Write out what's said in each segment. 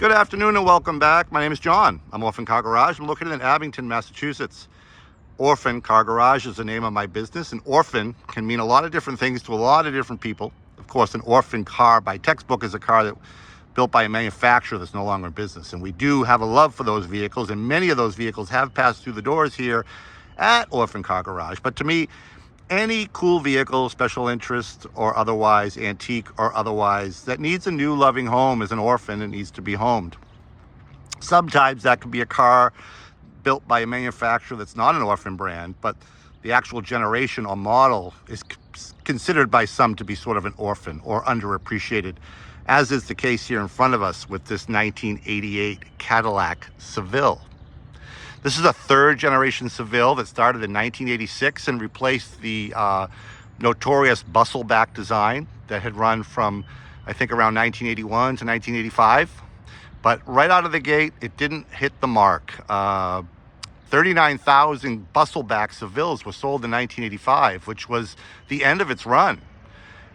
Good afternoon and welcome back. My name is John. I'm Orphan Car Garage. I'm located in Abington, Massachusetts. Orphan Car Garage is the name of my business, and orphan can mean a lot of different things to a lot of different people. Of course, an orphan car by textbook is a car that built by a manufacturer that's no longer in business. And we do have a love for those vehicles, and many of those vehicles have passed through the doors here at Orphan Car Garage. But to me, any cool vehicle, special interest or otherwise, antique or otherwise, that needs a new loving home is an orphan and needs to be homed. Sometimes that could be a car built by a manufacturer that's not an orphan brand, but the actual generation or model is considered by some to be sort of an orphan or underappreciated, as is the case here in front of us with this 1988 Cadillac SeVille. This is a third generation SeVille that started in 1986 and replaced the notorious bustle back design that had run from, I think, around 1981 to 1985. But right out of the gate, it didn't hit the mark. 39,000 bustle back SeVilles were sold in 1985, which was the end of its run.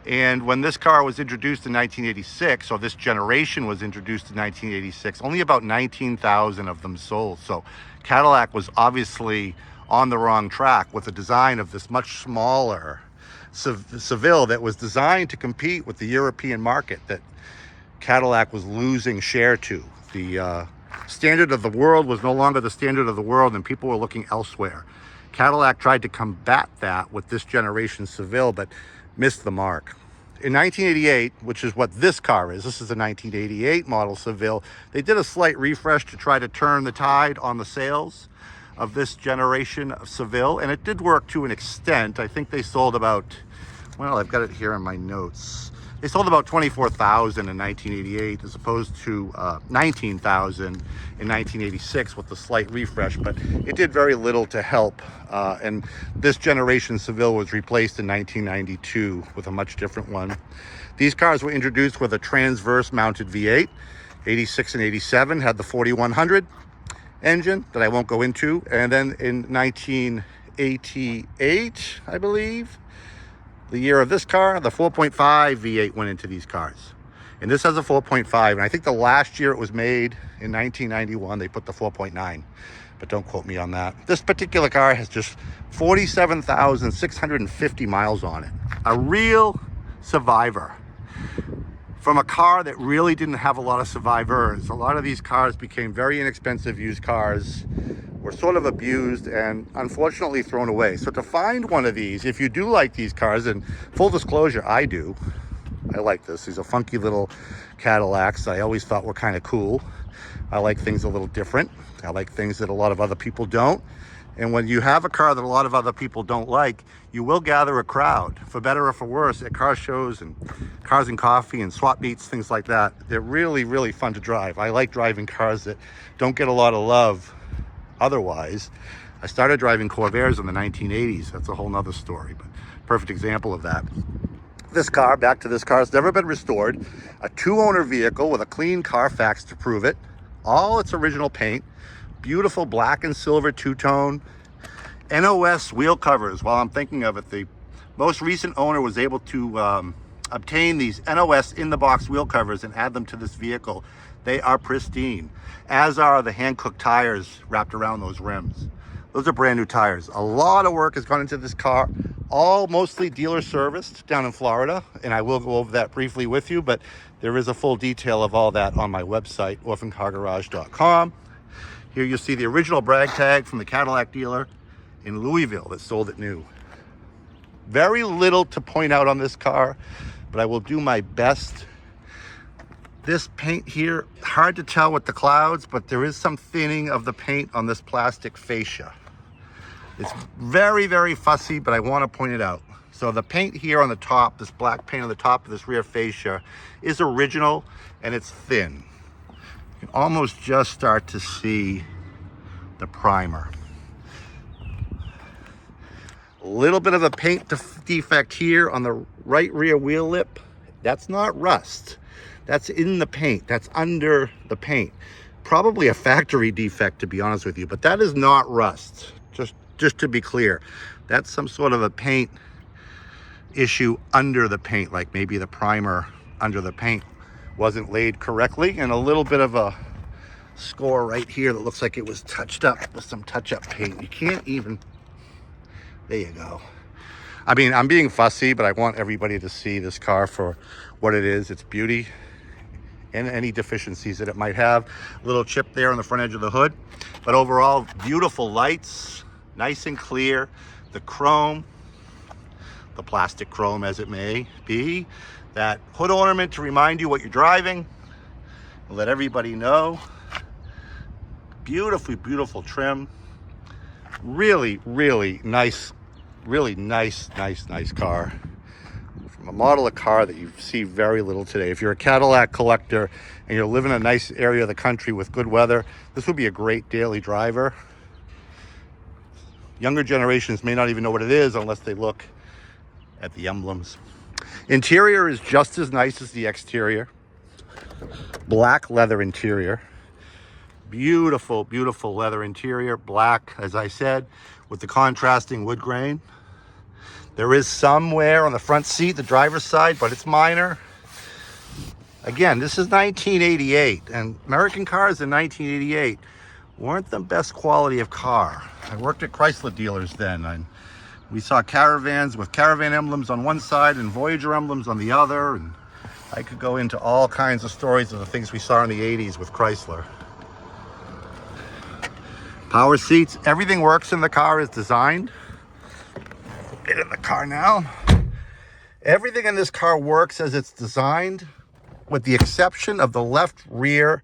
And when this car was introduced in 1986, or this generation was introduced in 1986, only about 19,000 of them sold. So Cadillac was obviously on the wrong track with the design of this much smaller SeVille that was designed to compete with the European market that Cadillac was losing share to. The standard of the world was no longer the standard of the world, and people were looking elsewhere. Cadillac tried to combat that with this generation SeVille, but missed the mark. In 1988, which is what this car is, this is a 1988 model SeVille, they did a slight refresh to try to turn the tide on the sales of this generation of SeVille, and it did work to an extent. I think they sold about, well, I've got it here in my notes. They sold about 24,000 in 1988 as opposed to 19,000 in 1986 with the slight refresh, but it did very little to help. And this generation SeVille was replaced in 1992 with a much different one. These cars were introduced with a transverse mounted V8. 86 and 87 had the 4100 engine that I won't go into. And then in 1988, I believe, the year of this car, the 4.5 V8 went into these cars. And this has a 4.5. And I think the last year it was made in 1991, they put the 4.9. But don't quote me on that. This particular car has just 47,650 miles on it. A real survivor. From a car that really didn't have a lot of survivors. A lot of these cars became very inexpensive used cars, were sort of abused and unfortunately thrown away. So to find one of these, if you do like these cars, and full disclosure, I do. I like this. These are funky little Cadillacs I always thought were kind of cool. I like things a little different. I like things that a lot of other people don't. And when you have a car that a lot of other people don't like, you will gather a crowd, for better or for worse, at car shows and cars and coffee and swap meets, things like that. They're really, really fun to drive. I like driving cars that don't get a lot of love otherwise. I started driving Corvairs in the 1980s. That's a whole nother story, but perfect example of that. This car, back to this car, it's never been restored. A two-owner vehicle with a clean Carfax to prove it. All its original paint. Beautiful black and silver two-tone. NOS wheel covers. While I'm thinking of it, the most recent owner was able to obtain these NOS in-the-box wheel covers and add them to this vehicle. They are pristine, as are the hand-cooked tires wrapped around those rims. Those are brand new tires. A lot of work has gone into this car, all mostly dealer serviced down in Florida, and I will go over that briefly with you, but there is a full detail of all that on my website, orphancargarage.com. Here you'll see the original brag tag from the Cadillac dealer in Louisville that sold it new. Very little to point out on this car, but I will do my best. This paint here, hard to tell with the clouds, but there is some thinning of the paint on this plastic fascia. It's very, very fussy, but I want to point it out. So the paint here on the top, this black paint on the top of this rear fascia is original and it's thin. You can almost just start to see the primer. A little bit of a paint defect here on the right rear wheel lip. That's not rust. That's in the paint. That's under the paint. Probably a factory defect, to be honest with you, but that is not rust. Just to be clear, that's some sort of a paint issue under the paint, like maybe the primer under the paint wasn't laid correctly, and a little bit of a score right here that looks like it was touched up with some touch-up paint. You can't even, there you go. I mean, I'm being fussy, but I want everybody to see this car for what it is, its beauty, and any deficiencies that it might have. A little chip there on the front edge of the hood, but overall, beautiful lights, nice and clear. The chrome, the plastic chrome as it may be, that hood ornament to remind you what you're driving, let everybody know. Beautifully, beautiful trim. Really, really nice car. From a model of car that you see very little today. If you're a Cadillac collector and you're living in a nice area of the country with good weather, this would be a great daily driver. Younger generations may not even know what it is unless they look at the emblems. Interior is just as nice as the exterior. Black leather interior. Beautiful, beautiful leather interior. Black, as I said, with the contrasting wood grain. There is some wear on the front seat, the driver's side, but it's minor. Again, this is 1988, and American cars in 1988 weren't the best quality of car. I worked at Chrysler dealers then, and we saw Caravans with Caravan emblems on one side and Voyager emblems on the other, and I could go into all kinds of stories of the things we saw in the 80s with Chrysler. Power seats, everything works in the car as designed. Get in the car now. Everything in this car works as it's designed, with the exception of the left rear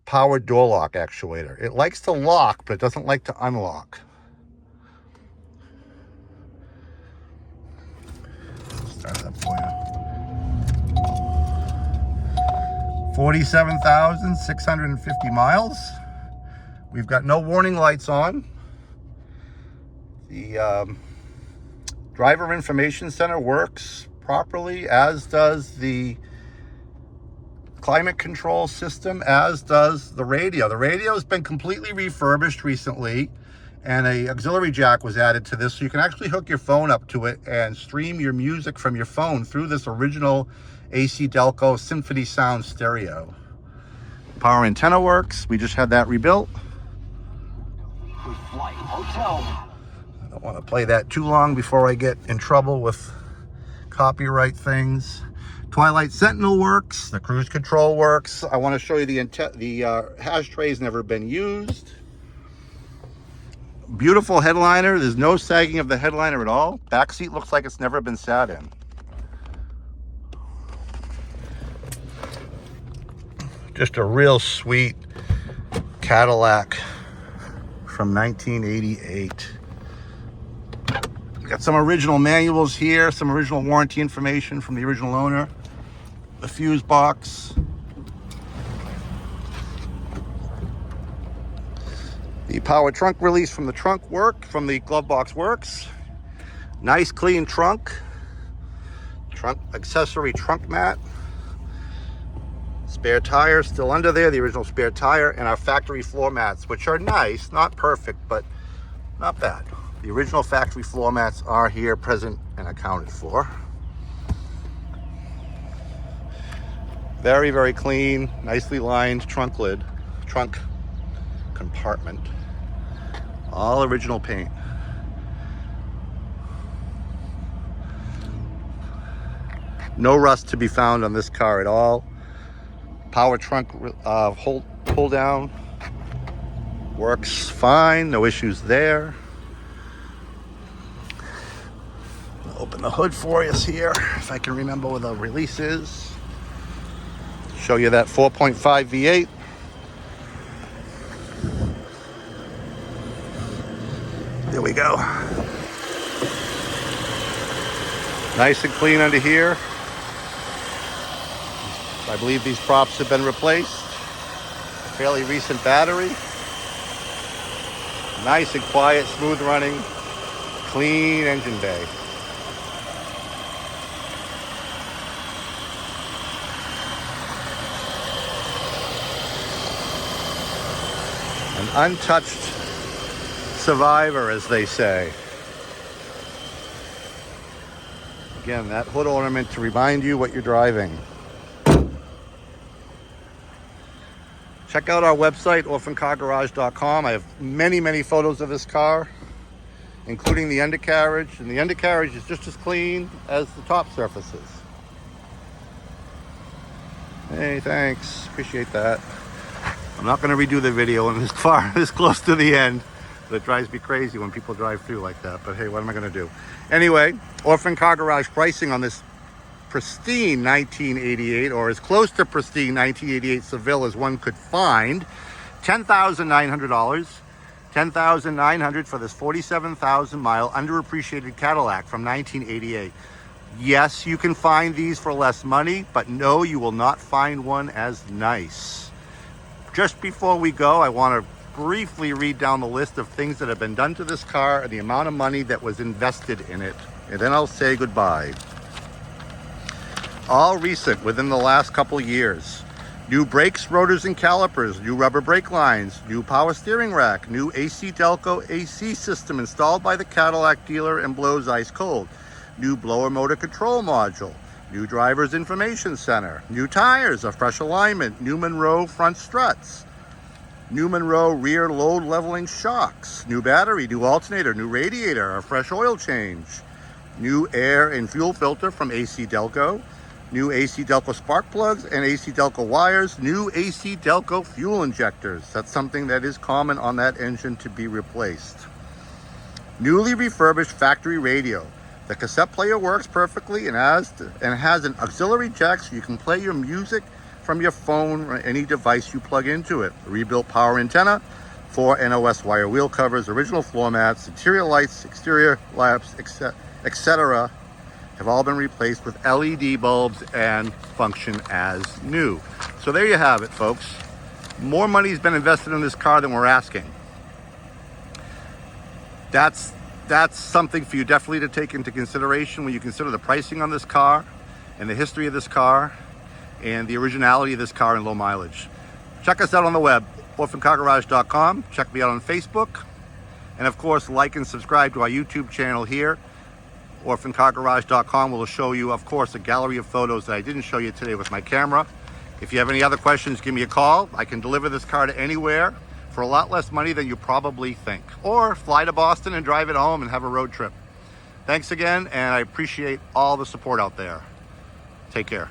power door lock actuator. It likes to lock, but it doesn't like to unlock. Start that for you. 47,650 miles. We've got no warning lights on. The driver information center works properly, as does the climate control system, as does the radio. The radio has been completely refurbished recently, and a auxiliary jack was added to this, so you can actually hook your phone up to it and stream your music from your phone through this original AC Delco Symphony Sound stereo. Power antenna works. We just had that rebuilt. I don't want to play that too long before I get in trouble with copyright things. Twilight Sentinel works. The cruise control works. I want to show you the hash tray's never been used. Beautiful headliner. There's no sagging of the headliner at all. Back seat looks like it's never been sat in. Just a real sweet Cadillac from 1988. Got some original manuals here, some original warranty information from the original owner. The fuse box. The power trunk release from the glove box works. Nice clean trunk. Trunk accessory trunk mat. Spare tire still under there, the original spare tire, and our factory floor mats, which are nice, not perfect, but not bad. The original factory floor mats are here, present and accounted for. Very, very clean, nicely lined trunk lid, trunk compartment. All original paint. No rust to be found on this car at all. Power trunk pull down works fine, no issues there. I'll open the hood for us here, if I can remember where the release is. Show you that 4.5 V8. There we go. Nice and clean under here. I believe these props have been replaced. Fairly recent battery. Nice and quiet, smooth running, clean engine bay. An untouched survivor, as they say. Again, that hood ornament to remind you what you're driving. Check out our website, orphancargarage.com. I have many photos of this car, including the undercarriage, and the undercarriage is just as clean as the top surfaces. Hey, thanks, appreciate that. I'm not going to redo the video when this car is close to the end, but it drives me crazy when people drive through like that. But hey, what am I going to do? Anyway, Orphan Car Garage pricing on this pristine 1988, or as close to pristine 1988 SeVille as one could find. $10,900. $10,900 for this 47,000 mile underappreciated Cadillac from 1988. Yes, you can find these for less money, but no, you will not find one as nice. Just before we go, I want to briefly read down the list of things that have been done to this car and the amount of money that was invested in it, and then I'll say goodbye. All recent, within the last couple years. New brakes, rotors, and calipers, new rubber brake lines, new power steering rack, new AC Delco AC system installed by the Cadillac dealer and blows ice cold, new blower motor control module, new driver's information center, new tires, a fresh alignment, new Monroe front struts, new Monroe rear load leveling shocks, new battery, new alternator, new radiator, a fresh oil change, new air and fuel filter from AC Delco, new AC Delco spark plugs and AC Delco wires, new AC Delco fuel injectors. That's something that is common on that engine to be replaced. Newly refurbished factory radio. The cassette player works perfectly and has an auxiliary jack so you can play your music from your phone or any device you plug into it. A rebuilt power antenna, 4 NOS wire wheel covers, original floor mats, interior lights, exterior lamps, etc. have all been replaced with LED bulbs and function as new. So there you have it, folks. More money's been invested in this car than we're asking. That's something for you definitely to take into consideration when you consider the pricing on this car and the history of this car and the originality of this car and low mileage. Check us out on the web, orphancargarage.com. Check me out on Facebook. And of course, like and subscribe to our YouTube channel here. orphancargarage.com will show you, of course, a gallery of photos that I didn't show you today with my camera. If you have any other questions, give me a call. I can deliver this car to anywhere for a lot less money than you probably think. Or fly to Boston and drive it home and have a road trip. Thanks again, and I appreciate all the support out there. Take care.